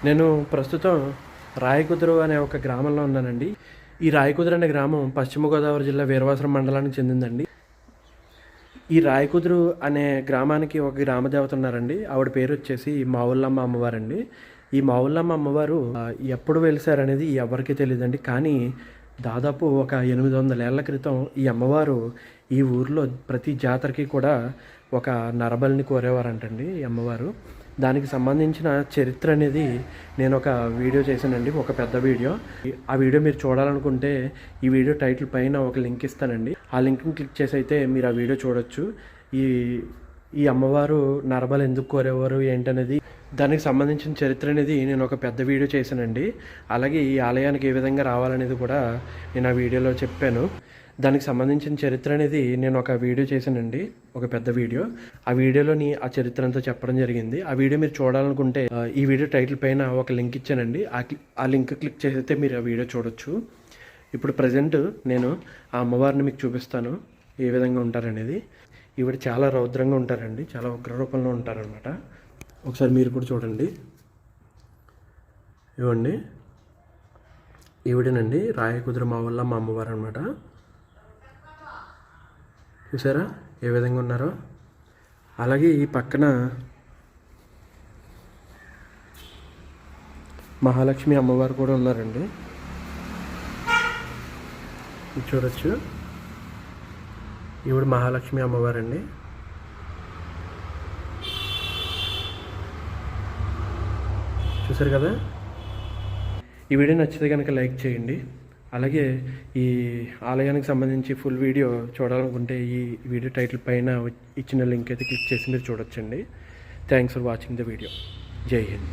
నేను ప్రస్తుతం రాయకుదురు అనే ఒక గ్రామంలో ఉన్నానండి. ఈ రాయకుదురు అనే గ్రామం పశ్చిమ గోదావరి జిల్లా వీరవాసరం మండలానికి చెందిందండి. ఈ రాయకుదురు అనే గ్రామానికి ఒక గ్రామ దేవత ఉన్నారండి. ఆవిడ పేరు వచ్చేసి మావుళ్ళమ్మ అమ్మవారండి. ఈ మావుళ్ళమ్మ అమ్మవారు ఎప్పుడు వెలిసారనేది ఎవరికీ తెలియదండి. కానీ దాదాపు ఒక 800 ఏళ్ల క్రితం ఈ అమ్మవారు ఈ ఊరిలో ప్రతి జాతరకి కూడా ఒక నరబలిని కోరేవారంటండి ఈ అమ్మవారు. దానికి సంబంధించిన చరిత్ర అనేది నేను ఒక వీడియో చేశానండి, ఒక పెద్ద వీడియో. ఆ వీడియో మీరు చూడాలనుకుంటే ఈ వీడియో టైటిల్ పైన ఒక లింక్ ఇస్తానండి. ఆ లింక్ని క్లిక్ చేసి అయితే మీరు ఆ వీడియో చూడొచ్చు. ఈ ఈ అమ్మవారు నరబలి ఎందుకు కోరేవారు ఏంటనేది, దానికి సంబంధించిన చరిత్ర అనేది నేను ఒక పెద్ద వీడియో చేశానండి. అలాగే ఈ ఆలయానికి ఏ విధంగా రావాలనేది కూడా నేను ఆ వీడియోలో చెప్పాను. దానికి సంబంధించిన చరిత్ర అనేది నేను ఒక వీడియో చేశానండి, ఒక పెద్ద వీడియో. ఆ వీడియోలోని ఆ చరిత్ర అంతా చెప్పడం జరిగింది. ఆ వీడియో మీరు చూడాలనుకుంటే ఈ వీడియో టైటిల్ పైన ఒక లింక్ ఇచ్చానండి. ఆ లింక్ క్లిక్ చేస్తే మీరు ఆ వీడియో చూడొచ్చు. ఇప్పుడు ప్రజెంట్ నేను ఆ అమ్మవారిని మీకు చూపిస్తాను ఏ విధంగా ఉంటారనేది. ఈవిడ చాలా రౌద్రంగా ఉంటారండి, చాలా ఉగ్ర రూపంలో ఉంటారనమాట. ఒకసారి మీరు కూడా చూడండి. ఇవ్వండి, ఈవిడేనండి రాయకుదురు మావుళ్ళమ్మ అమ్మవారు అనమాట. చూసారా ఏ విధంగా ఉన్నారో. అలాగే ఈ పక్కన మహాలక్ష్మి అమ్మవారు కూడా ఉన్నారండి, చూడొచ్చు. ఈవిడ మహాలక్ష్మి అమ్మవారండి. చూసారు కదా. ఈ వీడియో నచ్చితే కనుక లైక్ చేయండి. అలాగే ఈ ఆలయానికి సంబంధించి ఫుల్ వీడియో చూడాలనుకుంటే ఈ వీడియో టైటిల్ పైన ఇచ్చిన లింక్ అయితే క్లిక్ చేసి మీరు చూడొచ్చండి. Thanks for watching the video. జై హింద్.